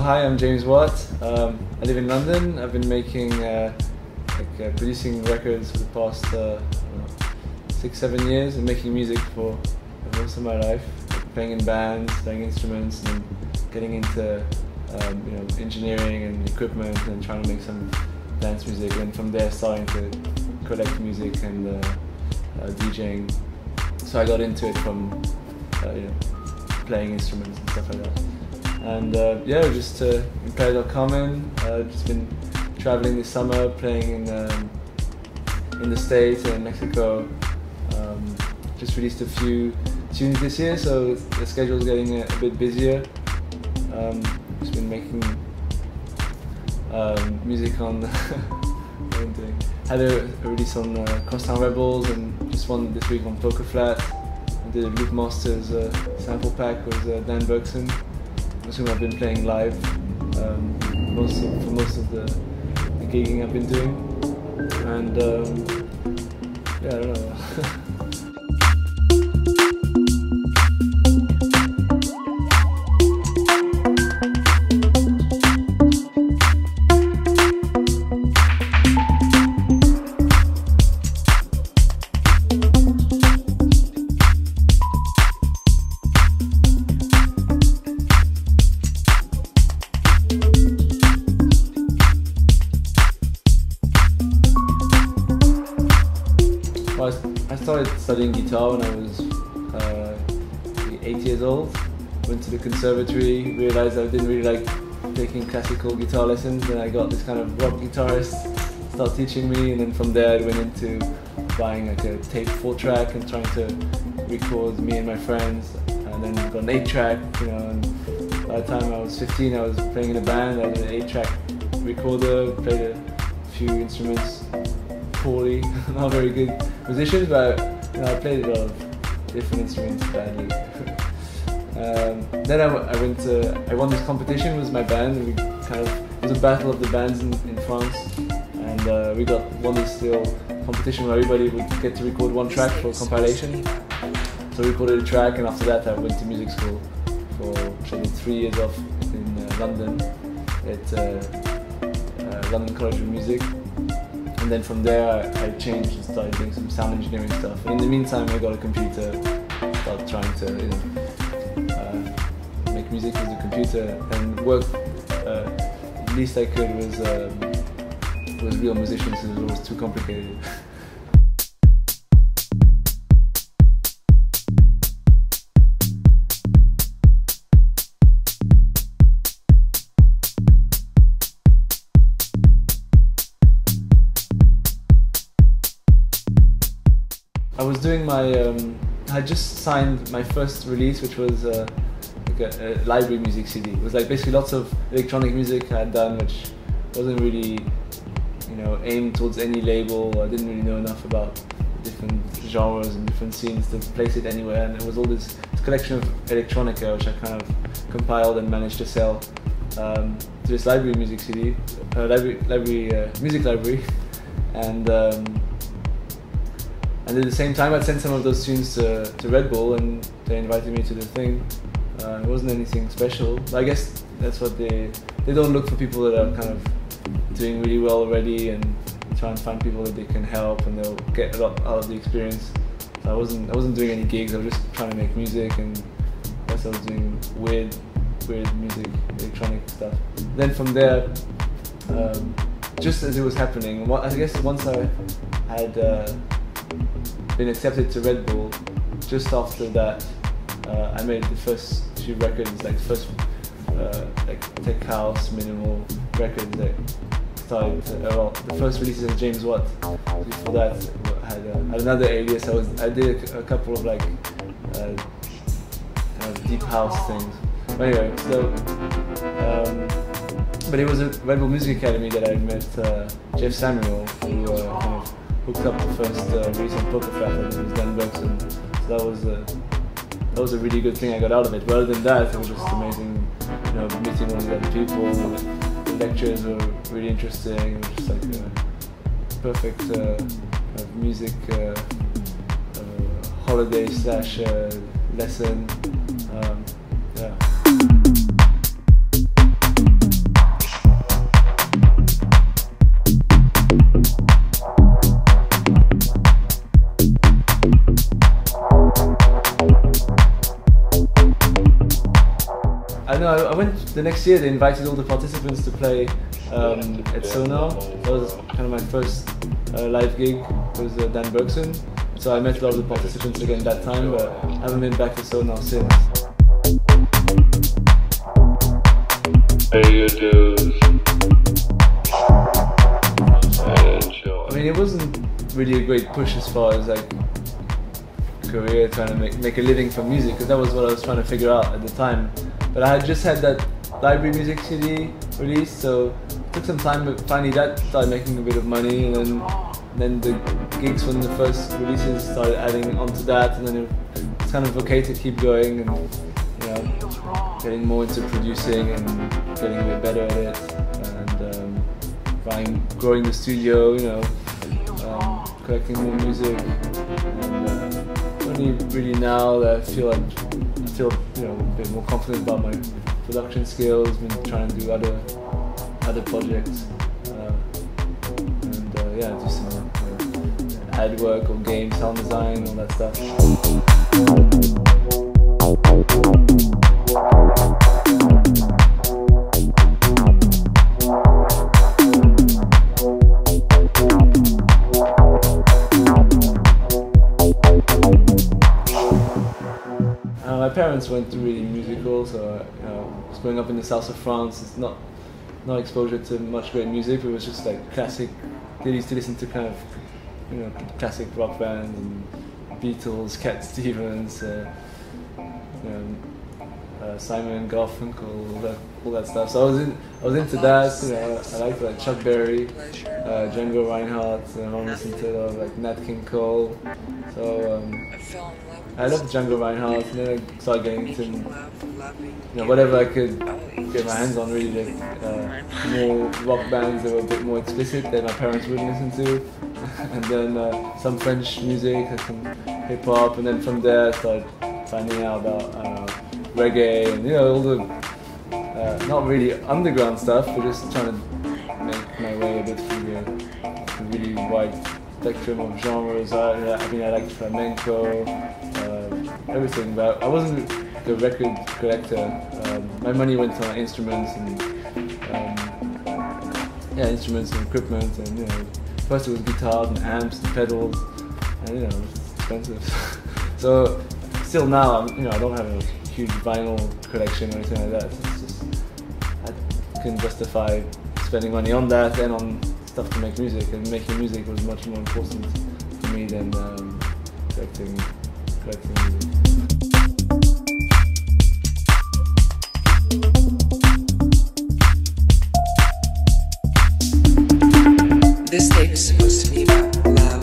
hi, I'm James Watt. I live in London. I've been making, producing records for the past 6-7 years and making music for most of my life. Playing in bands, playing instruments, and getting into engineering and equipment and trying to make some dance music. And from there, starting to collect music and DJing. So I got into it from playing instruments and stuff like that. And we're just in Playa del Carmen. Just been traveling this summer, playing in the States and Mexico. Just released a few tunes this year, so the schedule's getting a bit busier. Just been making music on. What am I doing? Had a release on Crosstown Rebels, and just one this week on Poker Flat. I did a Loop Masters sample pack with Dan Bergson, with whom I've been playing live for most of the gigging I've been doing. And I don't know. I started studying guitar when I was 8 years old. Went to the conservatory, realized I didn't really like taking classical guitar lessons, and I got this kind of rock guitarist start teaching me, and then from there I went into buying like a tape 4-track and trying to record me and my friends, and then got an 8-track, and by the time I was 15 I was playing in a band. I had an 8-track recorder, played a few instruments poorly, not very good musicians, but I played a lot of different instruments badly. Then I won this competition with my band. It was a battle of the bands in France, and we won this little competition where everybody would get to record one track for a compilation. So we recorded a track, and after that I went to music school which I did 3 years off in London at London College of Music. And then from there I changed and started doing some sound engineering stuff. And in the meantime I got a computer, started trying to make music with the computer and work least I could with real musicians, because it was too complicated. I was doing I just signed my first release, which was like a library music CD. It was like basically lots of electronic music I had done, which wasn't really, aimed towards any label. I didn't really know enough about different genres and different scenes to place it anywhere. And it was all this collection of electronica, which I kind of compiled and managed to sell to this library music CD, music library, and at the same time I'd sent some of those tunes to Red Bull, and they invited me to the thing. It wasn't anything special, but I guess that's what they don't look for people that are kind of doing really well already, and try and find people that they can help, and they'll get a lot out of the experience. So I wasn't doing any gigs. I was just trying to make music, and I guess I was doing weird music, electronic stuff. Then from there, just as it was happening, I guess once I had been accepted to Red Bull, just after that I made the first few records, like the first like tech house minimal records that started. The first releases of James Watt. Before that, I had another alias. I did a couple of like kind of deep house things. But anyway, but it was at Red Bull Music Academy that I met Jeff Samuel, who kind of hooked up the first release on Poker Flat. I think it was Dan Bergson. So that was a really good thing I got out of it. But other than that, it was just amazing, meeting all the other people. The lectures were really interesting. It was just like a perfect music holiday / lesson. Yeah. no, I went the next year. They invited all the participants to play at Sonar. That was kind of my first live gig. It was Dan Bergson. So I met a lot of the participants again that time, but I haven't been back to Sonar since. Pay your dues. I mean, it wasn't really a great push as far as like career, trying to make a living from music, because that was what I was trying to figure out at the time. But I had just had that library music CD released, so it took some time, but finally that started making a bit of money, and then the gigs from the first releases started adding onto that, and then it's kind of okay to keep going and, you know, getting more into producing and getting a bit better at it, and growing the studio, you know, collecting more music, and only really now that I feel you know, a bit more confident about my production skills. Been trying to do other projects, and yeah, do some ad work or game sound design, all that stuff. My parents weren't really musical, so you know, I was growing up in the south of France. It's not exposure to much great music. It was just like classic. They used to listen to kind of, you know, classic rock bands and Beatles, Cat Stevens, you know, Simon Garfunkel, all that stuff. So I was into that. You know, I liked like Chuck Berry, Django Reinhardt. I listened to like Nat King Cole. So I loved Django Reinhardt, and then I started getting into, you know, whatever I could get my hands on, really, like more rock bands that were a bit more explicit that my parents wouldn't listen to, and then some French music and some hip hop, and then from there I started finding out about reggae and, you know, all the not really underground stuff, but just trying to make my way a bit through the really wide spectrum of genres. I mean, I liked flamenco, everything, but I wasn't a record collector. My money went on instruments and instruments and equipment, and, you know, first it was guitars and amps and pedals, and, you know, it's expensive. So still now, you know, I don't have a huge vinyl collection or anything like that. It's just I can justify spending money on that and on stuff to make music, and making music was much more important for me than collecting music. This tape is supposed to be about love.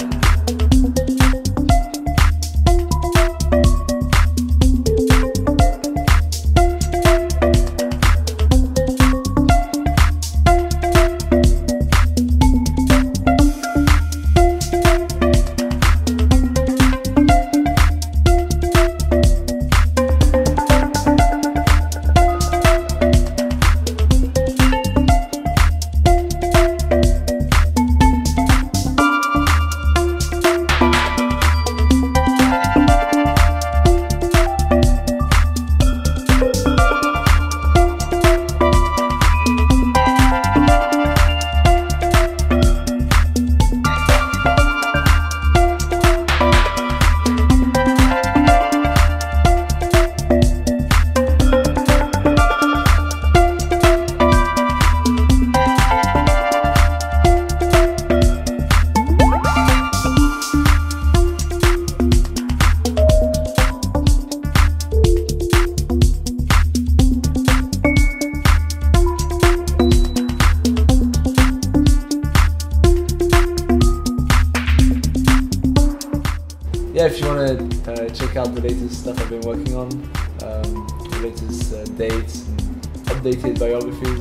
Yeah, if you want to check out the latest stuff I've been working on, the latest dates and updated biographies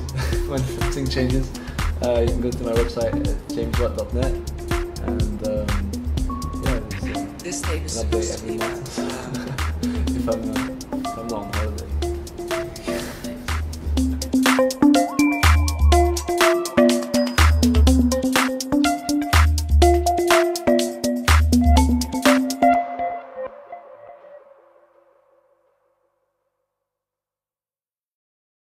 when something changes, you can go to my website at jameswatt.net, and yeah, there's This tape is an update supposed to every be month about love. if I'm not on holiday.